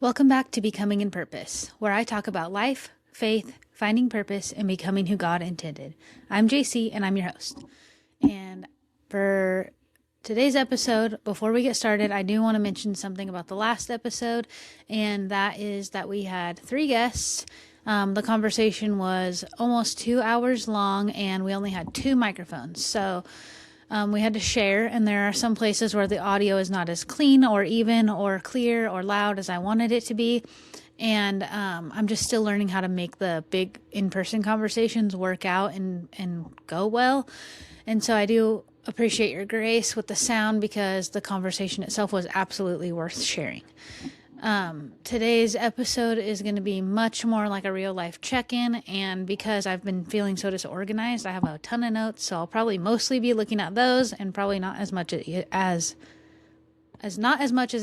Welcome back to Becoming in Purpose, where I talk about life, faith, finding purpose, and becoming who God intended. I'm JC, and I'm your host. And for today's episode, before we get started, I do want to mention something about the last episode, and that is that we had 3 guests. The conversation was almost 2 hours long, and we only had 2 microphones. So we had to share, and there are some places where the audio is not as clean or even or clear or loud as I wanted it to be. And I'm just still learning how to make the big in-person conversations work out and go well. And so I do appreciate your grace with the sound because the conversation itself was absolutely worth sharing. Today's episode is going to be much more like a real life check-in, and because I've been feeling so disorganized, I have a ton of notes, so I'll probably mostly be looking at those and probably not as much as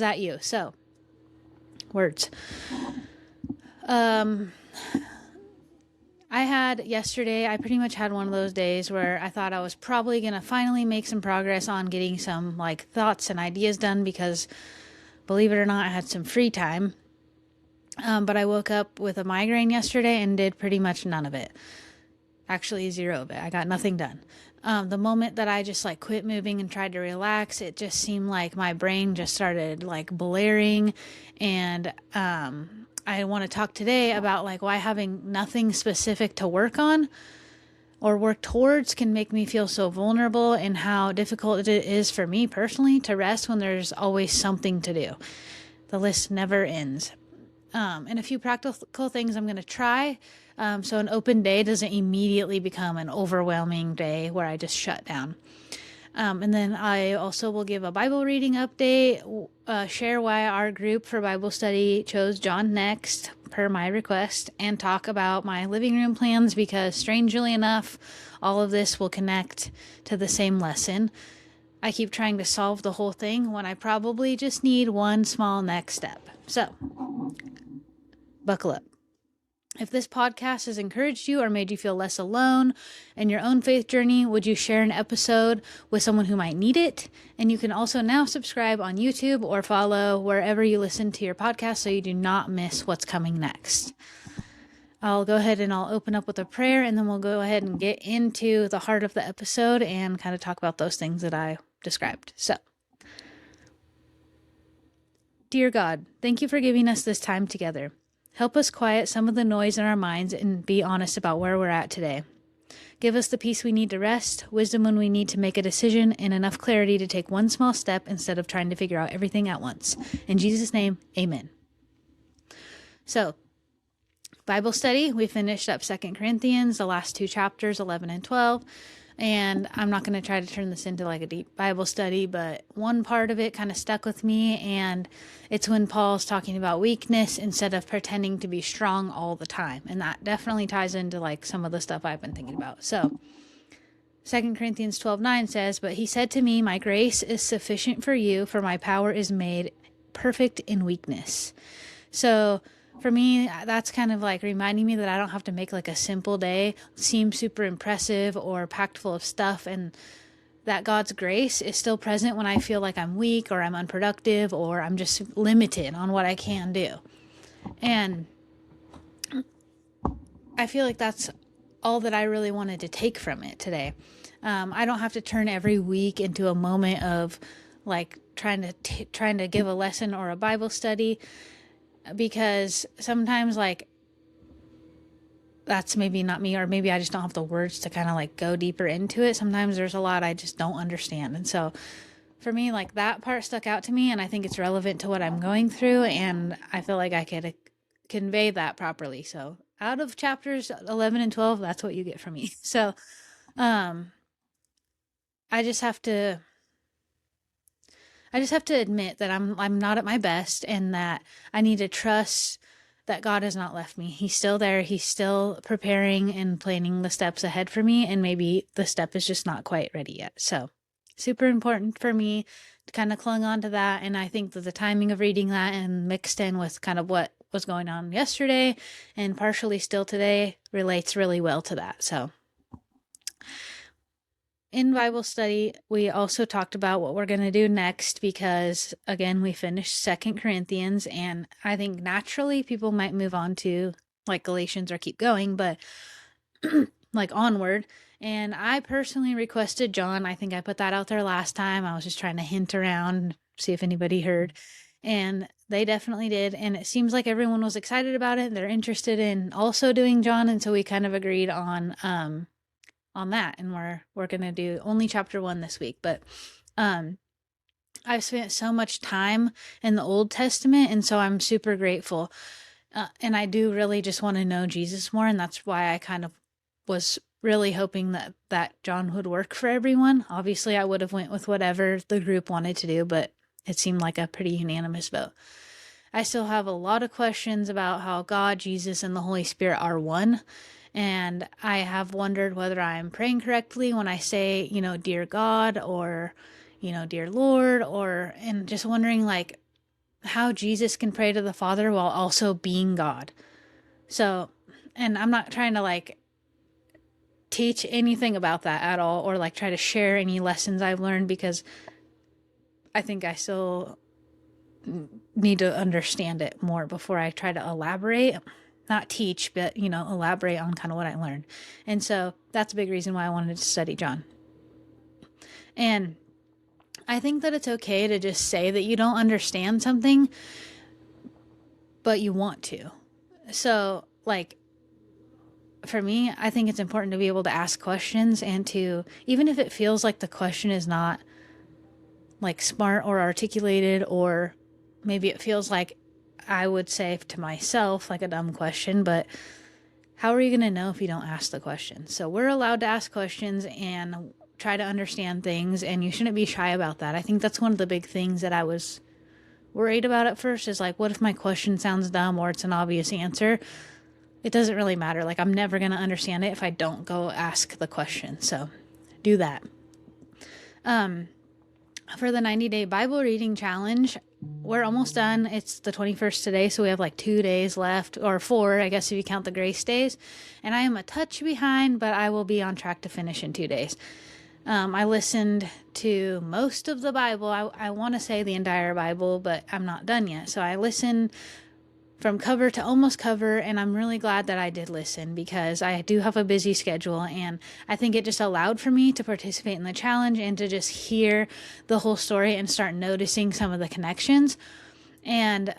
at you. So, words. I pretty much had one of those days where I thought I was probably going to finally make some progress on getting some like thoughts and ideas done because believe it or not, I had some free time. But I woke up with a migraine yesterday and did pretty much none of it. Actually, 0 of it. I got nothing done. The moment that I just like quit moving and tried to relax, it just seemed like my brain just started like blaring. And I want to talk today about like why having nothing specific to work on or work towards can make me feel so vulnerable, and how difficult it is for me personally to rest when there's always something to do. The list never ends. And a few practical things I'm going to try. So an open day doesn't immediately become an overwhelming day where I just shut down. And then I also will give a Bible reading update, share why our group for Bible study chose John next, per my request, and talk about my living room plans because, strangely enough, all of this will connect to the same lesson. I keep trying to solve the whole thing when I probably just need one small next step. So, buckle up. If this podcast has encouraged you or made you feel less alone in your own faith journey, would you share an episode with someone who might need it? And you can also now subscribe on YouTube or follow wherever you listen to your podcast so you do not miss what's coming next. I'll go ahead and I'll open up with a prayer, and then we'll go ahead and get into the heart of the episode and kind of talk about those things that I described. So, dear God, thank you for giving us this time together. Help us quiet some of the noise in our minds and be honest about where we're at today. Give us the peace we need to rest, wisdom when we need to make a decision, and enough clarity to take one small step instead of trying to figure out everything at once. In Jesus' name, amen. So, Bible study, we finished up 2 Corinthians, the last 2 chapters, 11 and 12. And I'm not going to try to turn this into like a deep Bible study, but one part of it kind of stuck with me, and it's when Paul's talking about weakness instead of pretending to be strong all the time. And that definitely ties into like some of the stuff I've been thinking about. So 2 Corinthians 12:9 says, "But he said to me, my grace is sufficient for you, for my power is made perfect in weakness." So for me, that's kind of like reminding me that I don't have to make like a simple day seem super impressive or packed full of stuff, and that God's grace is still present when I feel like I'm weak or I'm unproductive or I'm just limited on what I can do. And I feel like that's all that I really wanted to take from it today. I don't have to turn every week into a moment of like trying to give a lesson or a Bible study, because sometimes like that's maybe not me, or maybe I just don't have the words to kind of like go deeper into it. Sometimes there's a lot I just don't understand. And so for me, like that part stuck out to me, and I think it's relevant to what I'm going through, and I feel like I could convey that properly. So out of chapters 11 and 12, that's what you get from me. So I just have to admit that I'm not at my best, and that I need to trust that God has not left me. He's still there. He's still preparing and planning the steps ahead for me, and maybe the step is just not quite ready yet. So super important for me to kind of clung on to that. And I think that the timing of reading that and mixed in with kind of what was going on yesterday and partially still today relates really well to that. So in Bible study, we also talked about what we're going to do next because, again, we finished Second Corinthians, and I think naturally people might move on to like Galatians or keep going, but like onward. And I personally requested John. I think I put that out there last time. I was just trying to hint around, see if anybody heard. And they definitely did. And it seems like everyone was excited about it. They're interested in also doing John. And so we kind of agreed on that. And we're gonna do only chapter 1 this week. But I've spent so much time in the Old Testament, and so I'm super grateful. And I do really just want to know Jesus more, and that's why I kind of was really hoping that John would work for everyone. Obviously, I would have went with whatever the group wanted to do, but it seemed like a pretty unanimous vote. I still have a lot of questions about how God, Jesus, and the Holy Spirit are one. And I have wondered whether I'm praying correctly when I say, dear God, or, dear Lord, and just wondering like how Jesus can pray to the Father while also being God. So, and I'm not trying to like teach anything about that at all or like try to share any lessons I've learned, because I think I still need to understand it more before I try to elaborate. Not teach, but, elaborate on kind of what I learned. And so that's a big reason why I wanted to study John. And I think that it's okay to just say that you don't understand something, but you want to. So, like, for me, I think it's important to be able to ask questions and to, even if it feels like the question is not like smart or articulated, or maybe it feels like I would say to myself like a dumb question, but how are you going to know if you don't ask the question? So we're allowed to ask questions and try to understand things, and you shouldn't be shy about that. I think that's one of the big things that I was worried about at first, is like, what if my question sounds dumb or it's an obvious answer? It doesn't really matter. Like, I'm never going to understand it if I don't go ask the question. So do that. For the 90-day Bible reading challenge, we're almost done. It's the 21st today, so we have like 2 days left, or 4, I guess, if you count the grace days. And I am a touch behind, but I will be on track to finish in 2 days. I listened to most of the Bible. I want to say the entire Bible, but I'm not done yet. So I listened from cover to almost cover, and I'm really glad that I did listen, because I do have a busy schedule, and I think it just allowed for me to participate in the challenge and to just hear the whole story and start noticing some of the connections. And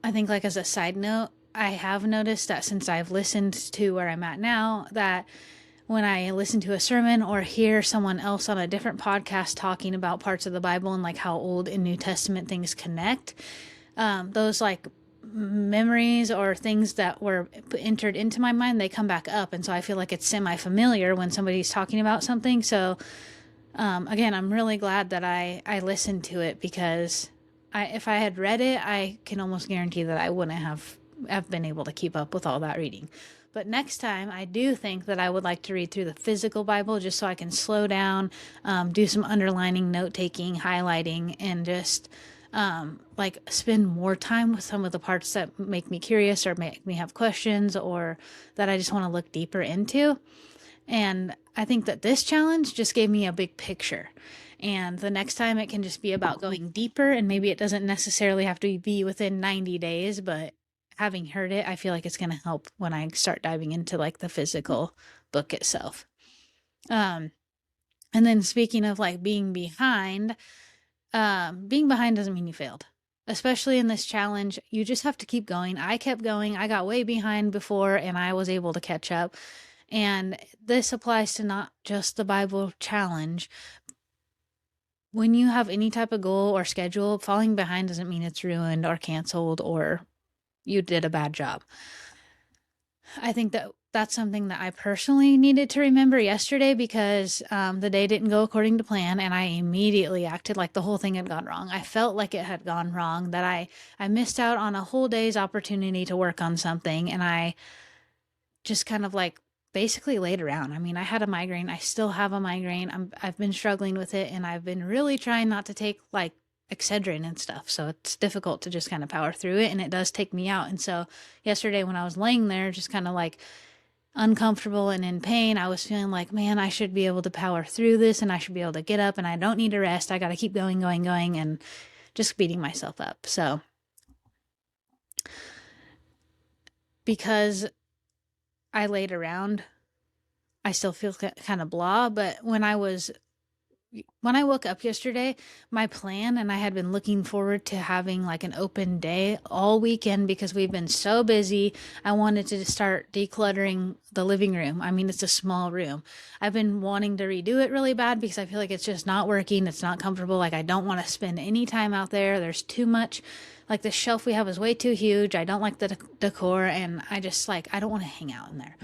I think, like, as a side note, I have noticed that since I've listened to where I'm at now, that when I listen to a sermon or hear someone else on a different podcast talking about parts of the Bible and like how Old and New Testament things connect, those like memories or things that were entered into my mind, they come back up. And so I feel like it's semi-familiar when somebody's talking about something. So again, I'm really glad that I listened to it, because if I had read it, I can almost guarantee that I wouldn't have been able to keep up with all that reading. But next time, I do think that I would like to read through the physical Bible, just so I can slow down, do some underlining, note-taking, highlighting, and just like spend more time with some of the parts that make me curious or make me have questions, or that I just want to look deeper into. And I think that this challenge just gave me a big picture. And the next time it can just be about going deeper, and maybe it doesn't necessarily have to be within 90 days, but having heard it, I feel like it's going to help when I start diving into like the physical book itself. And then speaking of like being behind doesn't mean you failed. Especially in this challenge, you just have to keep going. I kept going. I got way behind before, and I was able to catch up. And this applies to not just the Bible challenge. When you have any type of goal or schedule, falling behind doesn't mean it's ruined or canceled or you did a bad job. I think that that's something that I personally needed to remember yesterday, because the day didn't go according to plan, and I immediately acted like the whole thing had gone wrong. I felt like it had gone wrong, that I missed out on a whole day's opportunity to work on something, and I just kind of like basically laid around. I mean, I had a migraine. I still have a migraine. I've been struggling with it, and I've been really trying not to take like Excedrin and stuff. So it's difficult to just kind of power through it, and it does take me out. And so yesterday when I was laying there, just kind of like uncomfortable and in pain. I was feeling like, man, I should be able to power through this and I should be able to get up and I don't need to rest. I got to keep going, going, going, and just beating myself up. So, because I laid around, I still feel kind of blah. But when I woke up yesterday, my plan, and I had been looking forward to having like an open day all weekend because we've been so busy. I wanted to start decluttering the living room. I mean, it's a small room. I've been wanting to redo it really bad because I feel like it's just not working. It's not comfortable. Like, I don't want to spend any time out there. There's too much. Like, the shelf we have is way too huge. I don't like the decor, and I just like, I don't want to hang out in there.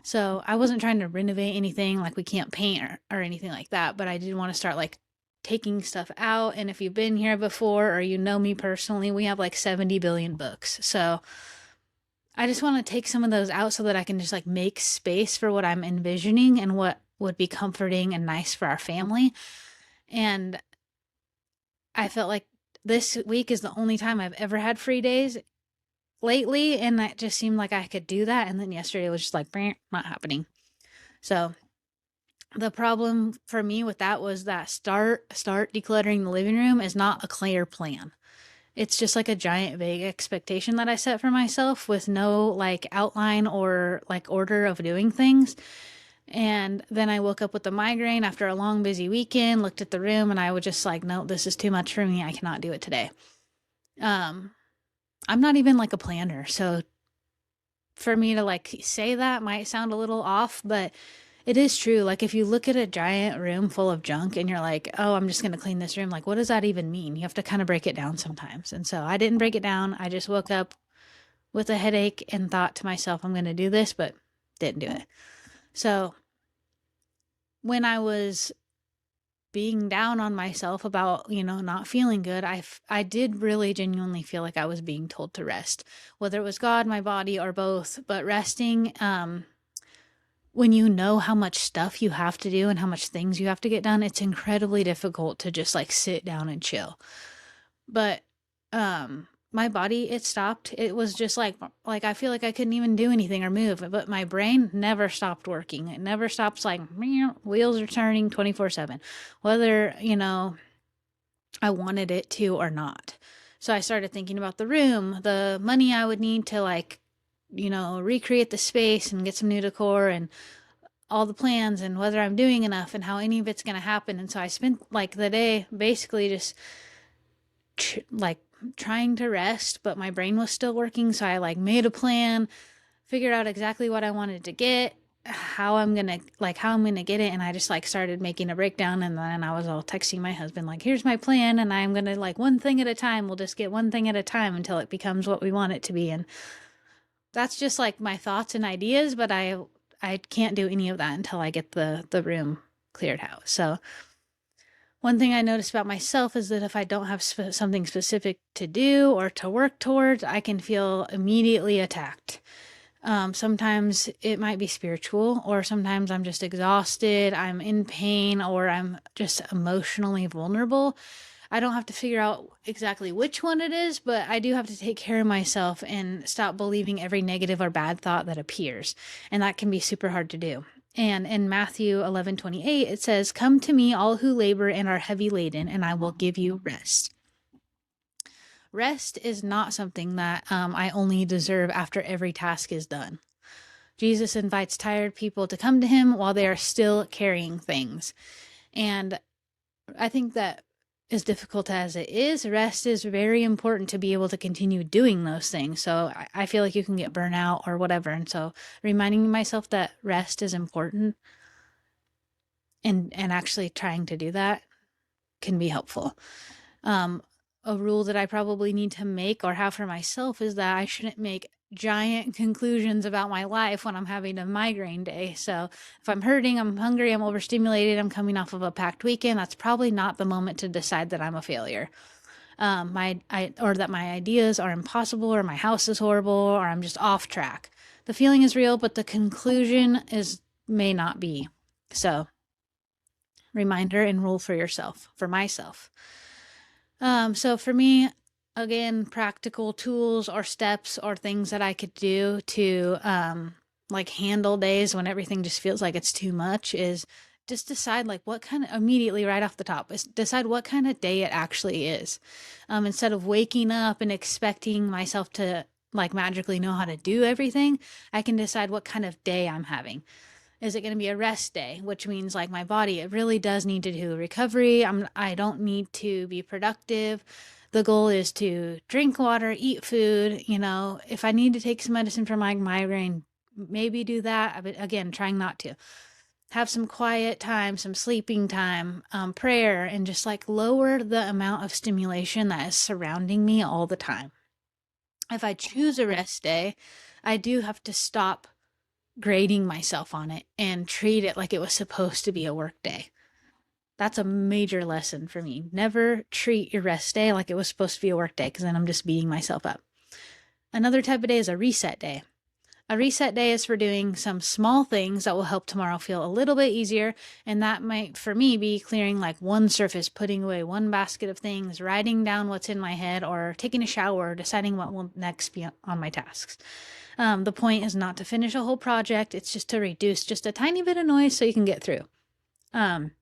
So I wasn't trying to renovate anything, like we can't paint or anything like that, but I did want to start like taking stuff out. And if you've been here before or you know me personally, we have like 70 billion books. So I just want to take some of those out so that I can just like make space for what I'm envisioning and what would be comforting and nice for our family. And I felt like this week is the only time I've ever had free days lately, and that just seemed like I could do that. And then yesterday was just like, not happening. So the problem for me with that was that start decluttering the living room is not a clear plan. It's just like a giant vague expectation that I set for myself with no like outline or like order of doing things. And then I woke up with a migraine after a long busy weekend, looked at the room, and I was just like, no, this is too much for me. I cannot do it today. I'm not even like a planner, so for me to like say that might sound a little off, but it is true. Like, if you look at a giant room full of junk and you're like, oh, I'm just going to clean this room, like, what does that even mean? You have to kind of break it down sometimes. And so I didn't break it down. I just woke up with a headache and thought to myself, I'm going to do this, but didn't do it. So when I was being down on myself about, not feeling good, I did really genuinely feel like I was being told to rest, whether it was God, my body, or both. But resting, when you know how much stuff you have to do and how much things you have to get done, it's incredibly difficult to just like sit down and chill. But my body, it stopped. It was just like I feel like I couldn't even do anything or move, but my brain never stopped working. It never stops, like, wheels are turning 24/7, whether, I wanted it to or not. So I started thinking about the room, the money I would need to like, recreate the space and get some new decor, and all the plans, and whether I'm doing enough and how any of it's going to happen. And so I spent like the day basically just like trying to rest, but my brain was still working. So I like made a plan, figured out exactly what I wanted to get, how I'm going to get it. And I just like started making a breakdown. And then I was all texting my husband, like, here's my plan. And I'm going to like one thing at a time. We'll just get one thing at a time until it becomes what we want it to be. And that's just like my thoughts and ideas, but I can't do any of that until I get the room cleared out. So one thing I noticed about myself is that if I don't have something specific to do or to work towards, I can feel immediately attacked. Sometimes it might be spiritual, or sometimes I'm just exhausted, I'm in pain, or I'm just emotionally vulnerable. I don't have to figure out exactly which one it is, but I do have to take care of myself and stop believing every negative or bad thought that appears. And that can be super hard to do. And in Matthew 11:28, it says, come to me, all who labor and are heavy laden, and I will give you rest. Rest is not something that I only deserve after every task is done. Jesus invites tired people to come to him while they are still carrying things. And I think that as difficult as it is, rest is very important to be able to continue doing those things. So I feel like you can get burnout or whatever. And so reminding myself that rest is important and actually trying to do that can be helpful. A rule that I probably need to make or have for myself is that I shouldn't make giant conclusions about my life when I'm having a migraine day. So if I'm hurting, I'm hungry, I'm overstimulated, I'm coming off of a packed weekend, that's probably not the moment to decide that I'm a failure. Or that my ideas are impossible, or my house is horrible, or I'm just off track. The feeling is real, but the conclusion may not be. So reminder and rule for yourself, for myself. So for me, again, practical tools or steps or things that I could do to like handle days when everything just feels like it's too much is just decide like what kind of immediately right off the top is decide what kind of day it actually is. Instead of waking up and expecting myself to like magically know how to do everything, I can decide what kind of day I'm having. Is it going to be a rest day, which means like my body, it really does need to do recovery. I don't need to be productive. The goal is to drink water, eat food. You know, if I need to take some medicine for my migraine, maybe do that. But again, trying not to have some quiet time, some sleeping time, prayer, and just like lower the amount of stimulation that is surrounding me all the time. If I choose a rest day, I do have to stop grading myself on it and treat it like it was supposed to be a work day. That's a major lesson for me. Never treat your rest day like it was supposed to be a work day, because then I'm just beating myself up. Another type of day is a reset day. A reset day is for doing some small things that will help tomorrow feel a little bit easier. And that might, for me, be clearing like one surface, putting away one basket of things, writing down what's in my head, or taking a shower, deciding what will next be on my tasks. The point is not to finish a whole project. It's just to reduce just a tiny bit of noise so you can get through. And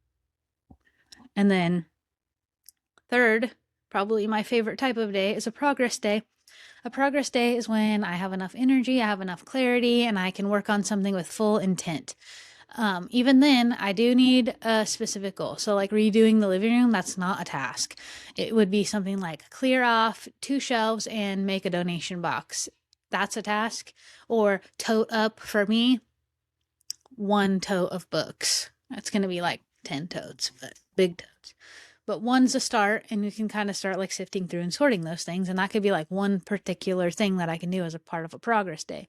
then third, probably my favorite type of day, is a progress day. A progress day is when I have enough energy, I have enough clarity, and I can work on something with full intent. Even then, I do need a specific goal. So, like redoing the living room, that's not a task. It would be something like clear off 2 shelves and make a donation box. That's a task. Or tote up, for me, 1 tote of books. That's going to be like 10 totes, but big totes. But one's a start, and you can kind of start like sifting through and sorting those things. And that could be like one particular thing that I can do as a part of a progress day.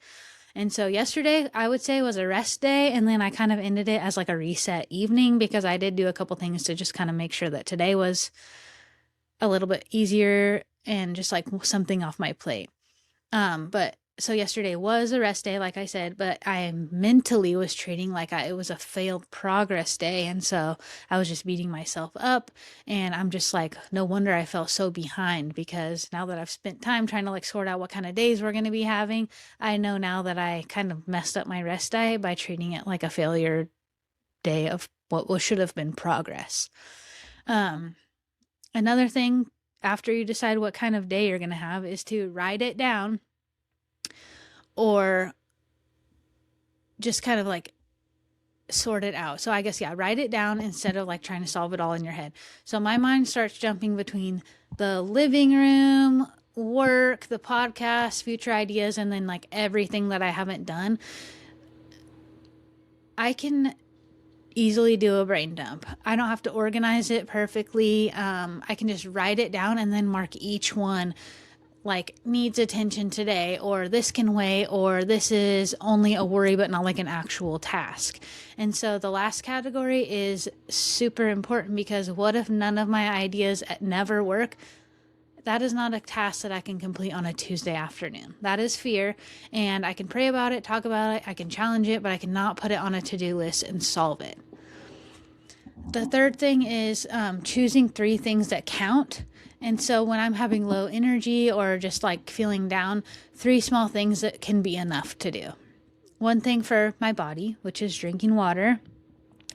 And so yesterday, I would say, was a rest day. And then I kind of ended it as like a reset evening, because I did do a couple things to just kind of make sure that today was a little bit easier and just like something off my plate. But so yesterday was a rest day, like I said, but I mentally was treating like it was a failed progress day. And so I was just beating myself up. And I'm just like, no wonder I felt so behind, because now that I've spent time trying to like sort out what kind of days we're going to be having, I know now that I kind of messed up my rest day by treating it like a failure day of what should have been progress. Another thing, after you decide what kind of day you're going to have, is to write it down, or just kind of like sort it out. So I guess, yeah, write it down instead of like trying to solve it all in your head. So my mind starts jumping between the living room, work, the podcast, future ideas, and then like everything that I haven't done. I can easily do a brain dump. I don't have to organize it perfectly. I can just write it down and then mark each one like needs attention today, or this can wait, or this is only a worry but not like an actual task. And so the last category is super important, because what if none of my ideas never work? That is not a task that I can complete on a Tuesday afternoon. That is fear, and I can pray about it, talk about it, I can challenge it, but I cannot put it on a to-do list and solve it. The third thing is choosing 3 things that count. And so when I'm having low energy or just like feeling down, 3 small things that can be enough to do. 1 thing for my body, which is drinking water,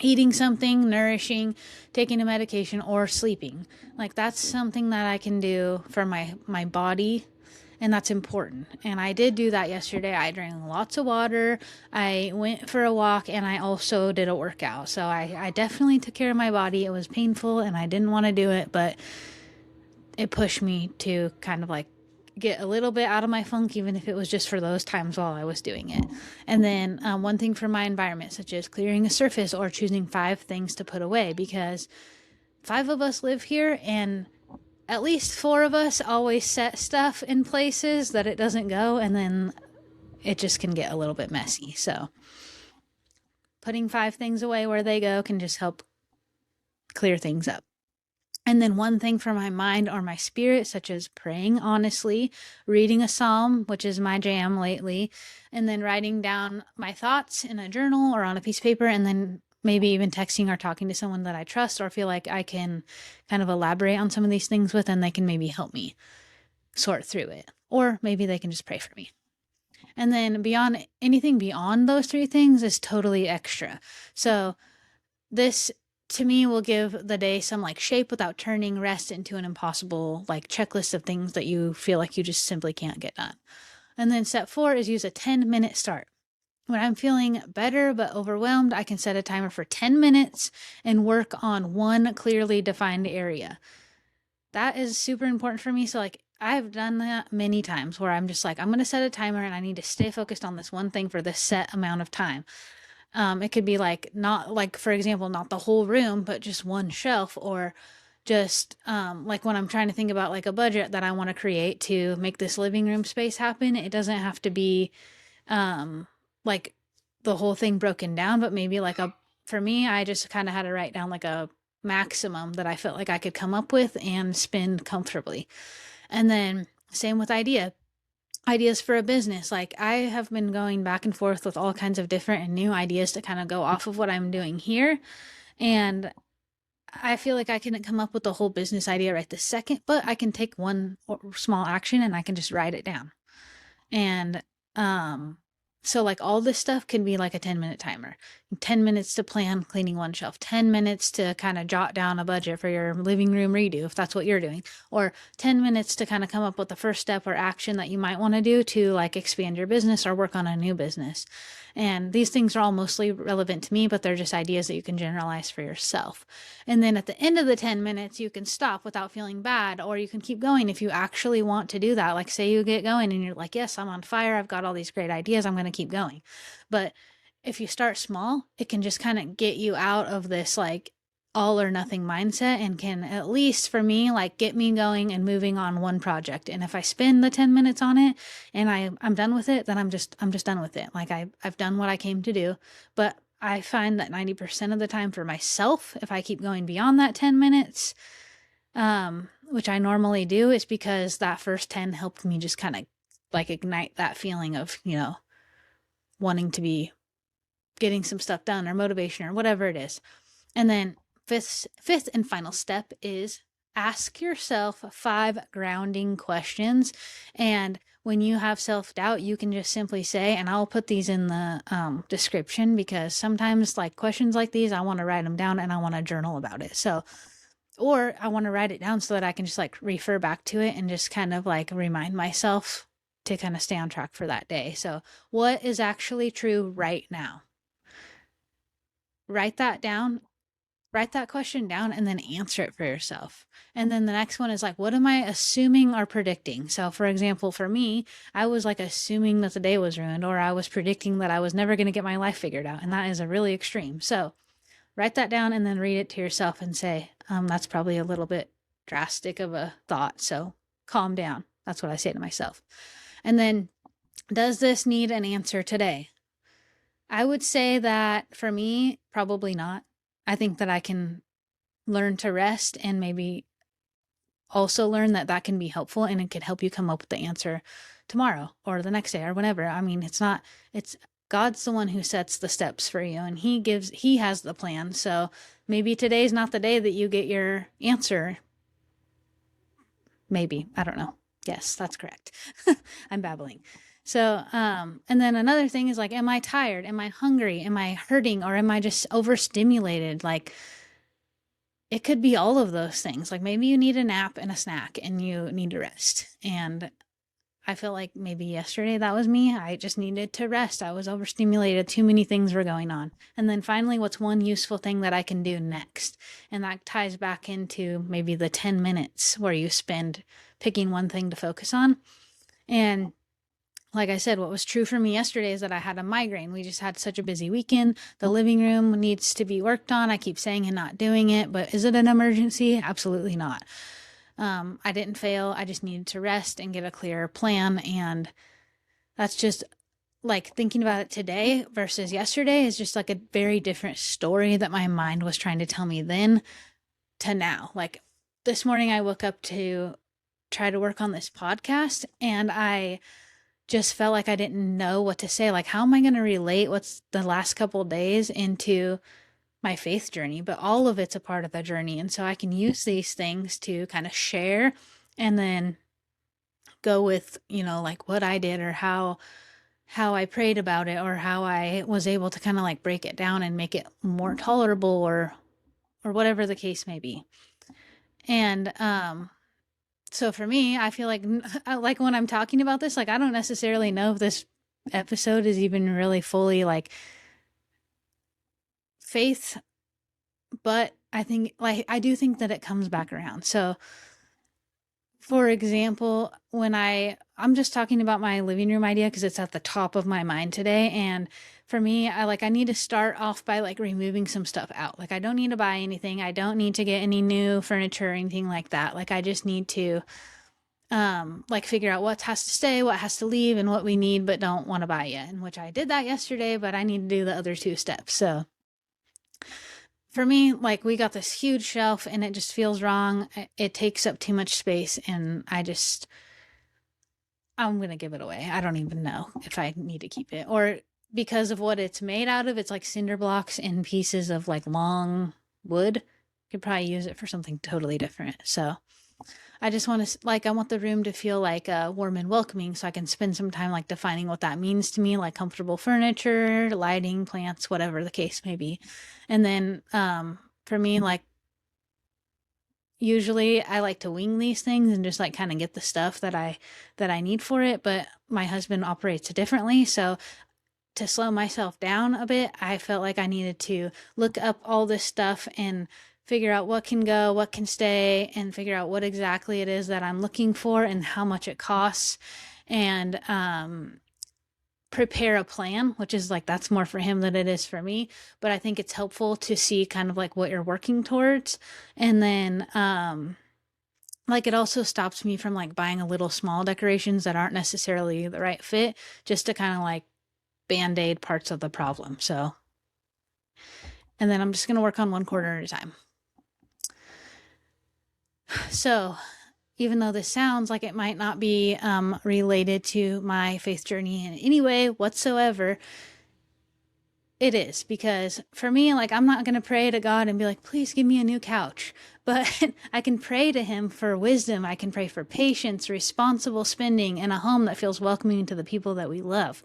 eating something nourishing, taking a medication, or sleeping. Like that's something that I can do for my body, and that's important. And I did do that yesterday. I drank lots of water, I went for a walk, and I also did a workout. So I definitely took care of my body. It was painful and I didn't want to do it, but it pushed me to kind of like get a little bit out of my funk, even if it was just for those times while I was doing it. And then 1 thing for my environment, such as clearing a surface or choosing 5 things to put away, because 5 of us live here, and at least 4 of us always set stuff in places that it doesn't go, and then it just can get a little bit messy. So putting 5 things away where they go can just help clear things up. And then 1 thing for my mind or my spirit, such as praying honestly, reading a psalm, which is my jam lately, and then writing down my thoughts in a journal or on a piece of paper, and then maybe even texting or talking to someone that I trust or feel like I can kind of elaborate on some of these things with, and they can maybe help me sort through it. Or maybe they can just pray for me. And then beyond anything beyond those three things is totally extra. So this to me will give the day some like shape without turning rest into an impossible like checklist of things that you feel like you just simply can't get done. And then step 4 is use a 10-minute start. When I'm feeling better but overwhelmed, I can set a timer for 10 minutes and work on one clearly defined area. That is super important for me. So, like, I've done that many times where I'm just like, I'm going to set a timer and I need to stay focused on this one thing for this set amount of time. It could be like, not like, for example, not the whole room, but just one shelf, or just like when I'm trying to think about like a budget that I want to create to make this living room space happen, it doesn't have to be like the whole thing broken down, but maybe like for me, I just kind of had to write down like a maximum that I felt like I could come up with and spend comfortably. And then same with ideas for a business. Like I have been going back and forth with all kinds of different and new ideas to kind of go off of what I'm doing here. And I feel like I couldn't come up with the whole business idea right this second, but I can take one small action and I can just write it down. And so like all this stuff can be like a 10-minute timer. 10 minutes to plan cleaning one shelf, 10 minutes to kind of jot down a budget for your living room redo if that's what you're doing, or 10 minutes to kind of come up with the first step or action that you might want to do to like expand your business or work on a new business. And these things are all mostly relevant to me, but they're just ideas that you can generalize for yourself. And then at the end of the 10 minutes, you can stop without feeling bad, or you can keep going if you actually want to do that. Like, say you get going and you're like, yes, I'm on fire. I've got all these great ideas. I'm going to keep going. But if you start small, it can just kind of get you out of this like all or nothing mindset, and can, at least for me, like get me going and moving on one project. And if I spend the 10 minutes on it and I'm done with it, then I'm just done with it. Like I've done what I came to do. But I find that 90% of the time for myself, if I keep going beyond that 10 minutes, which I normally do, is because that first 10 helped me just kind of like ignite that feeling of, wanting to be getting some stuff done, or motivation, or whatever it is. And then fifth and final step is ask yourself 5 grounding questions. And when you have self-doubt, you can just simply say, and I'll put these in the description, because sometimes like questions like these, I want to write them down and I want to journal about it. So, or I want to write it down so that I can just like refer back to it and just kind of like remind myself to kind of stay on track for that day. So what is actually true right now? Write that down, write that question down, and then answer it for yourself. And then the next one is like, what am I assuming or predicting? So for example, for me, I was like assuming that the day was ruined, or I was predicting that I was never going to get my life figured out. And that is a really extreme. So write that down and then read it to yourself and say, that's probably a little bit drastic of a thought. So calm down. That's what I say to myself. And then, does this need an answer today? I would say that for me, probably not. I think that I can learn to rest, and maybe also learn that that can be helpful, and it could help you come up with the answer tomorrow or the next day or whenever. I mean, it's God's the one who sets the steps for you, and he has the plan. So maybe today's not the day that you get your answer. Maybe, I don't know. Yes, that's correct. I'm babbling. So, and then another thing is like, am I tired? Am I hungry? Am I hurting? Or am I just overstimulated? Like, it could be all of those things. Like maybe you need a nap and a snack and you need to rest. And I feel like maybe yesterday that was me. I just needed to rest. I was overstimulated. Too many things were going on. And then finally, what's one useful thing that I can do next? And that ties back into maybe the 10 minutes where you spend picking one thing to focus on. And like I said, what was true for me yesterday is that I had a migraine. We just had such a busy weekend. The living room needs to be worked on. I keep saying and not doing it, but is it an emergency? Absolutely not. I didn't fail. I just needed to rest and get a clearer plan. And that's just like thinking about it today versus yesterday is just like a very different story that my mind was trying to tell me then to now. Like this morning, I woke up to try to work on this podcast, and I just felt like I didn't know what to say. Like, how am I going to relate what's the last couple days into my faith journey? But all of it's a part of the journey. And so I can use these things to kind of share, and then go with, like what I did, or how how I prayed about it, or how I was able to kind of like break it down and make it more tolerable, or whatever the case may be. And so for me, I feel like when I'm talking about this, like I don't necessarily know if this episode is even really fully like faith, but I think like I do think that it comes back around. So for example, when I'm just talking about my living room idea because it's at the top of my mind today, and for me, I need to start off by like removing some stuff out. Like I don't need to buy anything. I don't need to get any new furniture or anything like that. Like I just need to like figure out what has to stay, what has to leave, and what we need but don't want to buy yet. And which I did that yesterday, but I need to do the other two steps. So for me, like we got this huge shelf and it just feels wrong. It takes up too much space, and I'm going to give it away. I don't even know if I need to keep it, or because of what it's made out of, it's like cinder blocks and pieces of like long wood. Could probably use it for something totally different. So I just want to like I want the room to feel like warm and welcoming, so I can spend some time like defining what that means to me, like comfortable furniture, lighting, plants, whatever the case may be. And then for me, like usually I like to wing these things and just like kind of get the stuff that I need for it, but my husband operates differently, so to slow myself down a bit, I felt like I needed to look up all this stuff and figure out what can go, what can stay, and figure out what exactly it is that I'm looking for and how much it costs, and prepare a plan, which is like that's more for him than it is for me. But I think it's helpful to see kind of like what you're working towards. And then like it also stops me from like buying a little small decorations that aren't necessarily the right fit, just to kind of like band-aid parts of the problem. So and then I'm just going to work on one quarter at a time. So even though this sounds like it might not be related to my faith journey in any way whatsoever, it is, because for me, like, I'm not going to pray to God and be like, please give me a new couch. But I can pray to Him for wisdom. I can pray for patience, responsible spending, and a home that feels welcoming to the people that we love.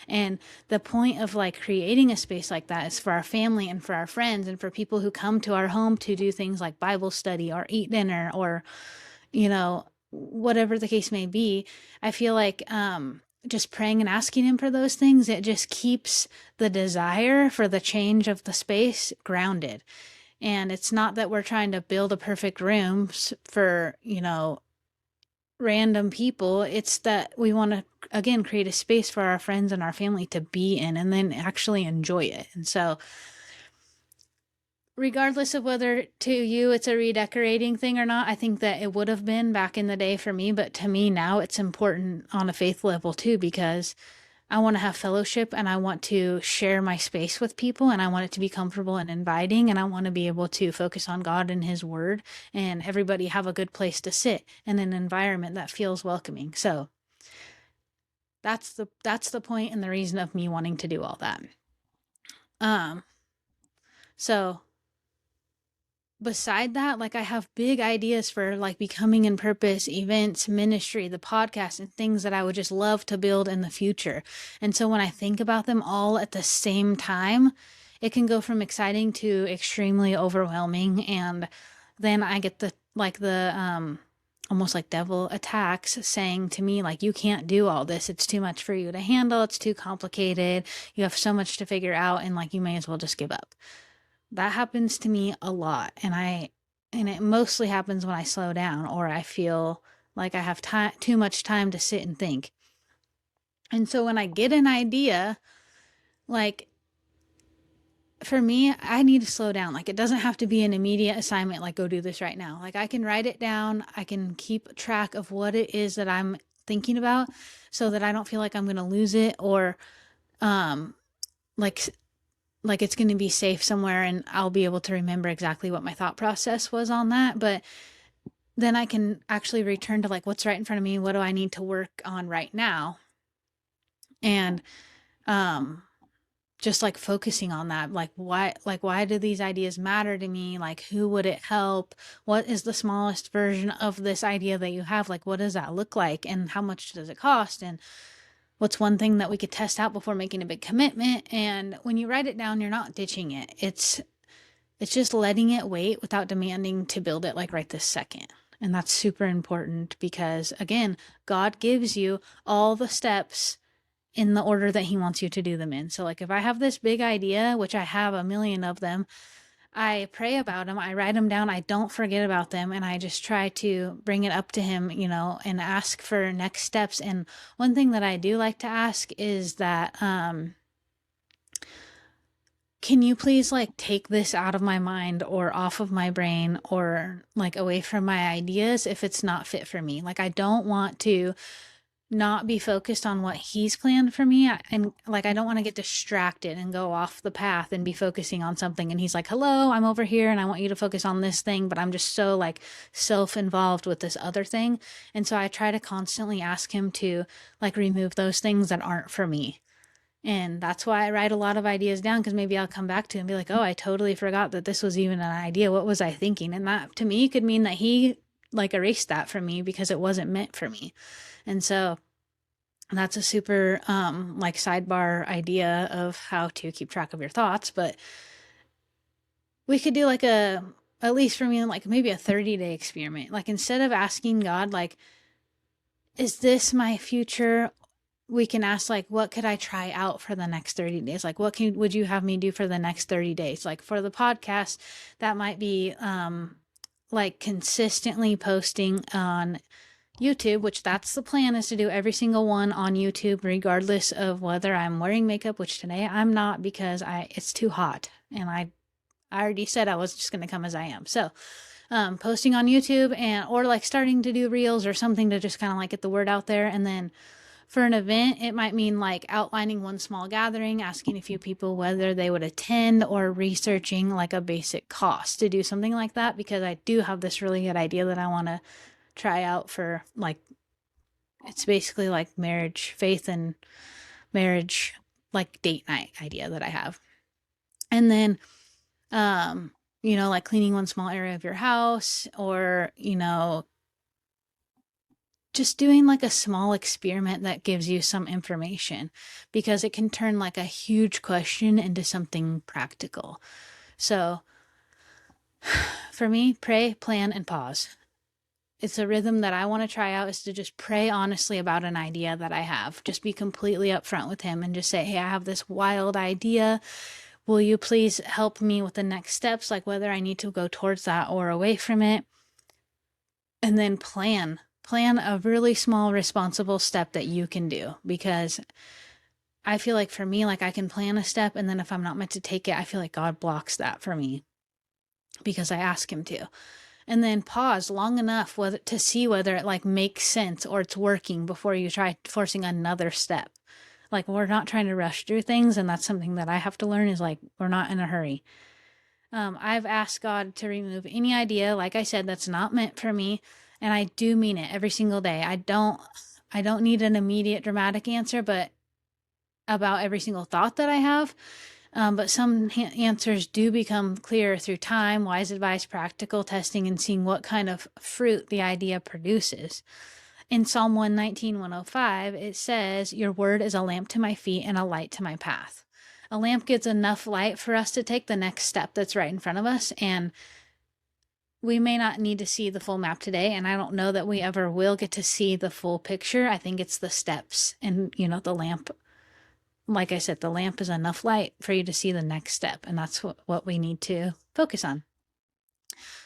And the point of like creating a space like that is for our family and for our friends and for people who come to our home to do things like Bible study or eat dinner or, whatever the case may be. I feel like, just praying and asking Him for those things, it just keeps the desire for the change of the space grounded. And it's not that we're trying to build a perfect room for, random people. It's that we want to, again, create a space for our friends and our family to be in and then actually enjoy it. And so, regardless of whether to you it's a redecorating thing or not, I think that it would have been back in the day for me, but to me now it's important on a faith level too, because I want to have fellowship and I want to share my space with people and I want it to be comfortable and inviting, and I want to be able to focus on God and His Word and everybody have a good place to sit in an environment that feels welcoming. So that's the point and the reason of me wanting to do all that. So beside that, like I have big ideas for like becoming in purpose, events, ministry, the podcast, and things that I would just love to build in the future. And so when I think about them all at the same time, it can go from exciting to extremely overwhelming. And then I get the almost like devil attacks saying to me, like, you can't do all this. It's too much for you to handle. It's too complicated. You have so much to figure out, and like you may as well just give up. That happens to me a lot, and it mostly happens when I slow down or I feel like I have too much time to sit and think. And so when I get an idea, like for me, I need to slow down. Like it doesn't have to be an immediate assignment, like go do this right now. Like I can write it down. I can keep track of what it is that I'm thinking about so that I don't feel like I'm going to lose it, or like it's going to be safe somewhere and I'll be able to remember exactly what my thought process was on that. But then I can actually return to like what's right in front of me. What do I need to work on right now? And just like focusing on that, like why do these ideas matter to me? Like who would it help? What is the smallest version of this idea that you have? Like what does that look like and how much does it cost? And what's one thing that we could test out before making a big commitment. And when you write it down, you're not ditching it. It's just letting it wait without demanding to build it like right this second. And that's super important because, again, God gives you all the steps in the order that he wants you to do them in. So like if I have this big idea, which I have a million of them, I pray about them, I write them down, I don't forget about them, and I just try to bring it up to him, and ask for next steps. And one thing that I do like to ask is that, can you please like take this out of my mind or off of my brain or like away from my ideas if it's not fit for me? Like I don't want to not be focused on what he's planned for me, and like I don't want to get distracted and go off the path and be focusing on something and he's like, hello, I'm over here and I want you to focus on this thing, but I'm just so like self-involved with this other thing. And so I try to constantly ask him to like remove those things that aren't for me. And that's why I write a lot of ideas down, because maybe I'll come back to it and be like, oh, I totally forgot that this was even an idea. What was I thinking? And that to me could mean that he like erased that from me because it wasn't meant for me. And so that's a super like sidebar idea of how to keep track of your thoughts. But we could do like at least for me, like maybe a 30-day experiment. Like instead of asking God, like, is this my future? We can ask like, what could I try out for the next 30 days? Like, would you have me do for the next 30 days? Like for the podcast, that might be like consistently posting on YouTube, which that's the plan, is to do every single one on YouTube, regardless of whether I'm wearing makeup, which today I'm not because it's too hot. And I already said I was just going to come as I am. So, posting on YouTube or like starting to do reels or something to just kind of like get the word out there. And then for an event, it might mean like outlining one small gathering, asking a few people whether they would attend, or researching like a basic cost to do something like that, because I do have this really good idea that I want to try out for like, it's basically like marriage, faith and marriage, like date night idea that I have. And then, like cleaning one small area of your house, or, just doing like a small experiment that gives you some information, because it can turn like a huge question into something practical. So for me, pray, plan, and pause. It's a rhythm that I want to try out, is to just pray honestly about an idea that I have. Just be completely upfront with him and just say, hey, I have this wild idea. Will you please help me with the next steps? Like whether I need to go towards that or away from it. And then plan a really small, responsible step that you can do. Because I feel like for me, like I can plan a step, and then if I'm not meant to take it, I feel like God blocks that for me because I ask him to. And then pause long enough to see whether it like makes sense or it's working before you try forcing another step. Like we're not trying to rush through things, and that's something that I have to learn, is like we're not in a hurry. I've asked God to remove any idea, like I said, that's not meant for me, and I do mean it every single day. I don't need an immediate dramatic answer, but about every single thought that I have. But some answers do become clearer through time, wise advice, practical testing, and seeing what kind of fruit the idea produces. In Psalm 119, 105, it says, your word is a lamp to my feet and a light to my path. A lamp gives enough light for us to take the next step that's right in front of us. And we may not need to see the full map today, and I don't know that we ever will get to see the full picture. I think it's the steps and, the lamp. Like I said, the lamp is enough light for you to see the next step, and that's what we need to focus on.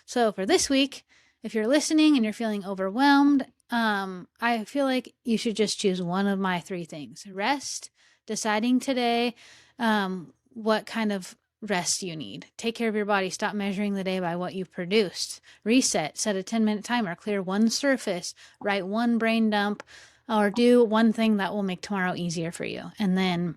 So for this week, if you're listening and you're feeling overwhelmed, I feel like you should just choose one of my 3 things. Rest, deciding today what kind of rest you need. Take care of your body. Stop measuring the day by what you've produced. Reset, set a 10-minute timer, clear one surface, write one brain dump, or do one thing that will make tomorrow easier for you. And then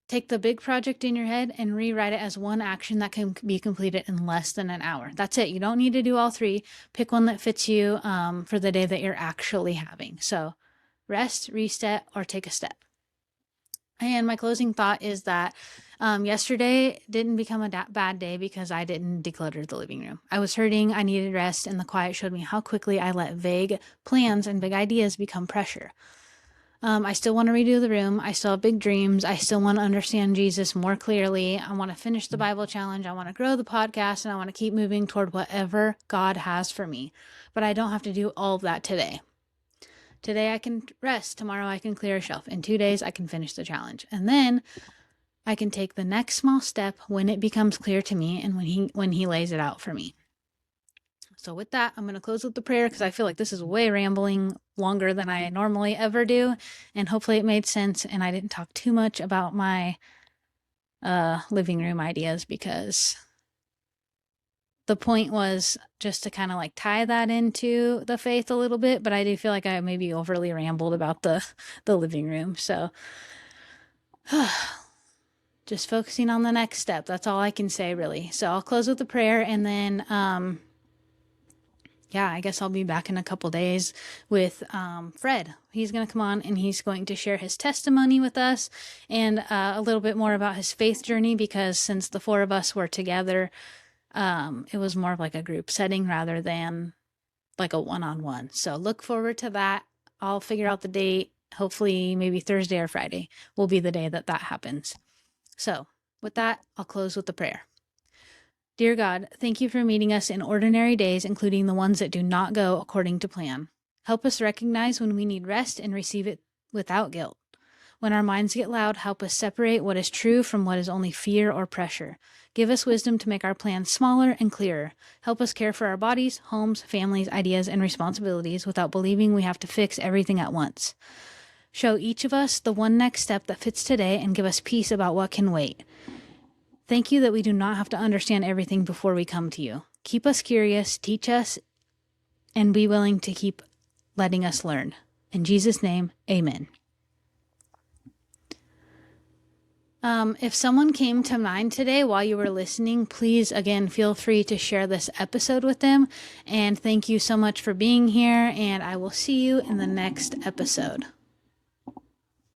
take the big project in your head and rewrite it as one action that can be completed in less than an hour. That's it. You don't need to do all 3. Pick one that fits you for the day that you're actually having. So rest, reset, or take a step. And my closing thought is that yesterday didn't become a bad day because I didn't declutter the living room. I was hurting, I needed rest, and the quiet showed me how quickly I let vague plans and big ideas become pressure. I still want to redo the room. I still have big dreams. I still want to understand Jesus more clearly. I want to finish the Bible challenge. I want to grow the podcast, and I want to keep moving toward whatever God has for me. But I don't have to do all of that today. Today I can rest. Tomorrow I can clear a shelf. In 2 days I can finish the challenge. And then I can take the next small step when it becomes clear to me and when he lays it out for me. So with that, I'm going to close with the prayer because I feel like this is way rambling, longer than I normally ever do. And hopefully it made sense and I didn't talk too much about my living room ideas, because the point was just to kind of like tie that into the faith a little bit. But I do feel like I maybe overly rambled about the living room. So just focusing on the next step. That's all I can say, really. So I'll close with a prayer, and then I guess I'll be back in a couple days with Fred. He's going to come on and he's going to share his testimony with us and a little bit more about his faith journey, because since the 4 of us were together, it was more of like a group setting rather than like a one-on-one. So look forward to that. I'll figure out the date. Hopefully maybe Thursday or Friday will be the day that happens. So with that, I'll close with the prayer. Dear God, thank you for meeting us in ordinary days, including the ones that do not go according to plan. Help us recognize when we need rest and receive it without guilt. When our minds get loud, help us separate what is true from what is only fear or pressure. Give us wisdom to make our plans smaller and clearer. Help us care for our bodies, homes, families, ideas, and responsibilities without believing we have to fix everything at once. Show each of us the one next step that fits today and give us peace about what can wait. Thank you that we do not have to understand everything before we come to you. Keep us curious, teach us, and be willing to keep letting us learn. In Jesus' name, amen. If someone came to mind today while you were listening, please, again, feel free to share this episode with them. And thank you so much for being here, and I will see you in the next episode.